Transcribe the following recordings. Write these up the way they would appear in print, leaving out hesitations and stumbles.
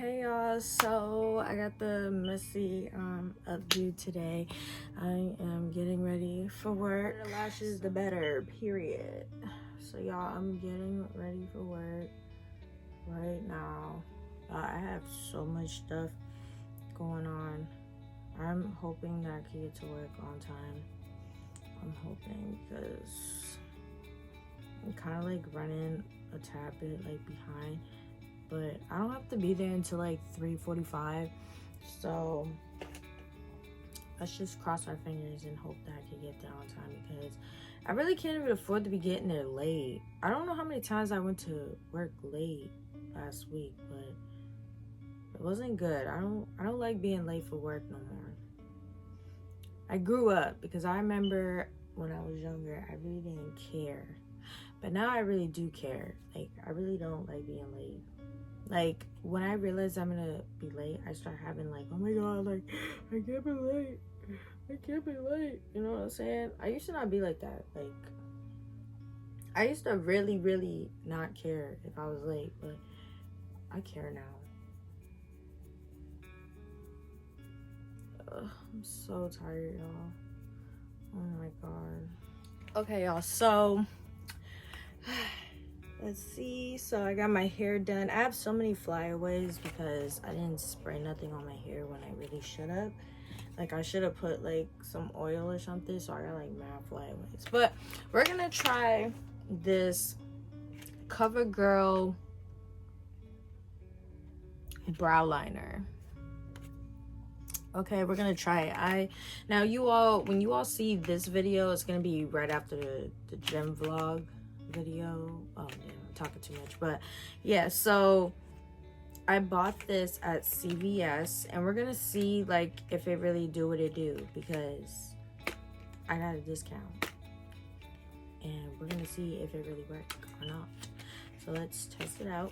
Hey y'all, so I got the messy updo today. I am getting ready for work. The lashes the better, period. So y'all, I'm getting ready for work right now. I have so much stuff going on. I'm hoping that I can get to work on time. I'm hoping because I'm kind of like running a tad bit like behind. But I don't have to be there until like 3:45, so let's just cross our fingers and hope that I can get there on time, because I really can't even afford to be getting there late. I don't know how many times I went to work late last week, but it wasn't good. I don't like being late for work no more. I grew up, because I remember when I was younger, I really didn't care, but now I really do care. Like, I really don't like being late. Like, when I realize I'm gonna be late, I start having like, oh my god, like, I can't be late. I can't be late. You know what I'm saying? I used to not be like that. Like, I used to really, really not care if I was late, but I care now. Ugh, I'm so tired, y'all. Oh my god. Okay, y'all, so let's see. So I got my hair done. I have so many flyaways because I didn't spray nothing on my hair when I really should have. Like, I should have put like some oil or something. So I got like mad flyaways. But we're gonna try this CoverGirl brow liner. Okay, we're gonna try it. Now you all, when you all see this video, it's gonna be right after the gym vlog video. Oh man, I'm talking too much, but yeah. So I bought this at CVS, and we're gonna see like if it really do what it do, because I got a discount, and we're gonna see if it really works or not. So let's test it out.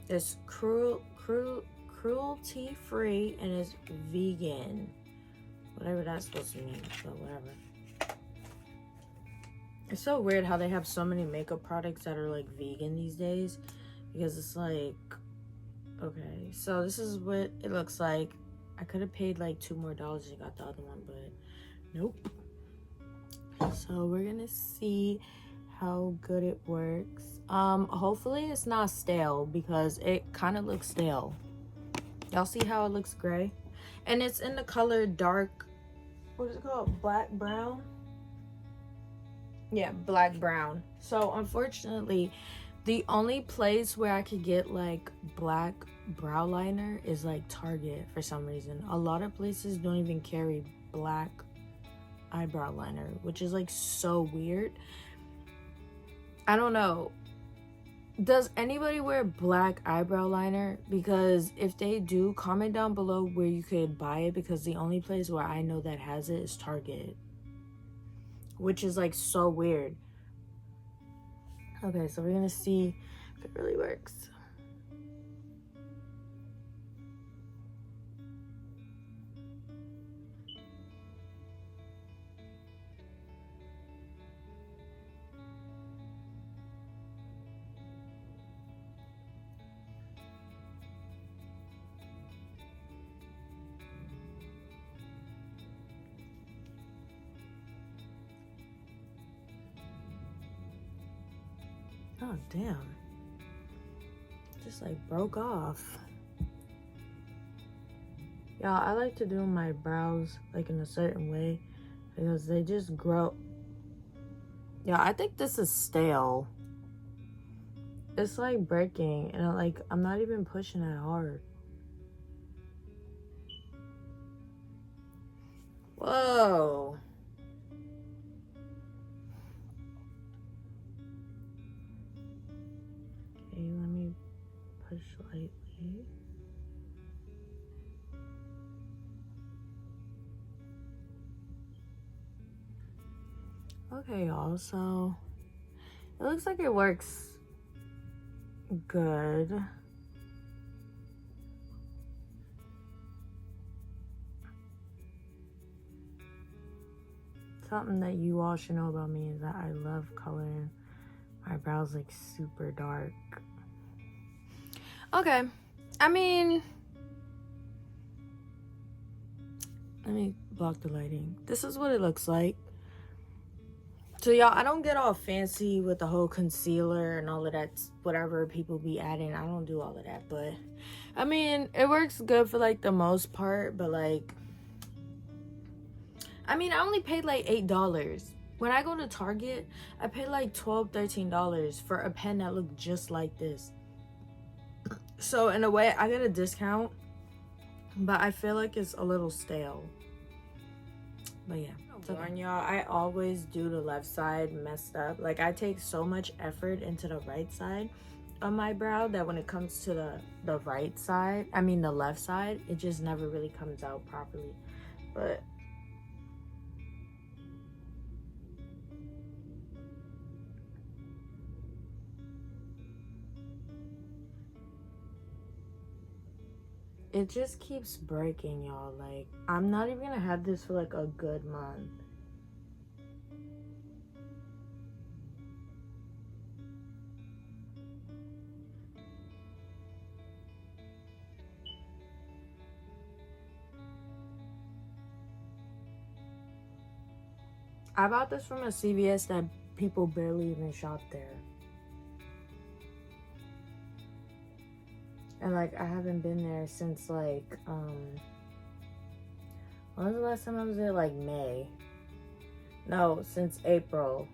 It's cruelty free and it's vegan, whatever that's supposed to mean, but whatever. It's so weird how they have so many makeup products that are like vegan these days, because it's like, okay, so this is what it looks like. I could have paid like $2 more and got the other one, but nope. So we're gonna see how good it works. Hopefully it's not stale, because it kind of looks stale. Y'all see how it looks gray? And it's in the color dark, what is it called? Black brown? Yeah, black brown. So unfortunately, the only place where I could get like black brow liner is like Target for some reason. A lot of places don't even carry black eyebrow liner, which is like so weird. I don't know. Does anybody wear black eyebrow liner? Because if they do, comment down below where you could buy it, because the only place where I know that has it is Target, which is like so weird. Okay, so we're gonna see if it really works. Oh damn, just like broke off. Y'all, I like to do my brows like in a certain way, because they just grow. Yeah, I think this is stale. It's like breaking, and I'm not even pushing it hard. Whoa. Okay, let me push lightly. Okay, y'all, so it looks like it works good. Something that you all should know about me is that I love coloring my brows like super dark. Okay. I mean, let me block the lighting. This is what it looks like. So y'all, I don't get all fancy with the whole concealer and all of that, whatever people be adding. I don't do all of that, but I mean, it works good for like the most part, but like, I mean, I only paid like $8. When I go to Target, I paid like $12, $13 for a pen that looked just like this. So in a way, I get a discount, but I feel like it's a little stale. But yeah, warn y'all, I always do the left side messed up. Like, I take so much effort into the right side of my brow that when it comes to the right side, I mean the left side, it just never really comes out properly. But it just keeps breaking, y'all. Like, I'm not even gonna have this for like a good month. I bought this from a CVS that people barely even shop there. And like, I haven't been there since like, when was the last time I was there? Like May. No, since April.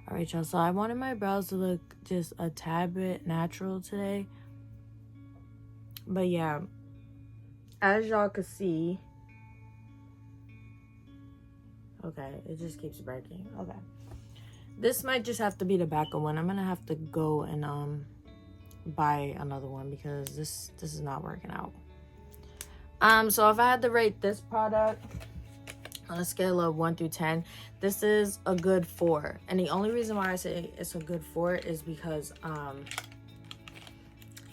Alright, y'all, so I wanted my brows to look just a tad bit natural today. But yeah, as y'all could see, okay, it just keeps breaking. Okay, this might just have to be the backup one. I'm gonna have to go and buy another one because this is not working out. So if I had to rate this product on a scale of 1 through 10, this is a good 4. And the only reason why I say it's a good 4 is because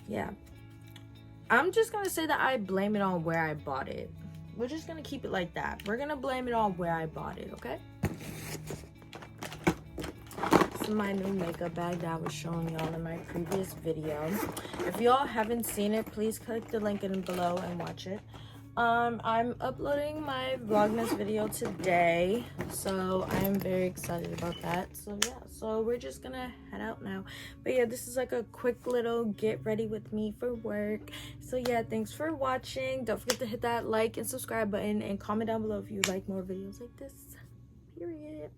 yeah, I'm just gonna say that I blame it on where I bought it. We're just gonna keep it like that. We're gonna blame it on where I bought it, okay? This is my new makeup bag that I was showing y'all in my previous video. If y'all haven't seen it, please click the link in below and watch it. I'm uploading my Vlogmas video today, so I am very excited about that. So yeah, so we're just gonna head out now. But yeah, this is like a quick little get ready with me for work. So yeah, thanks for watching. Don't forget to hit that like and subscribe button and comment down below if you like more videos like this. Period.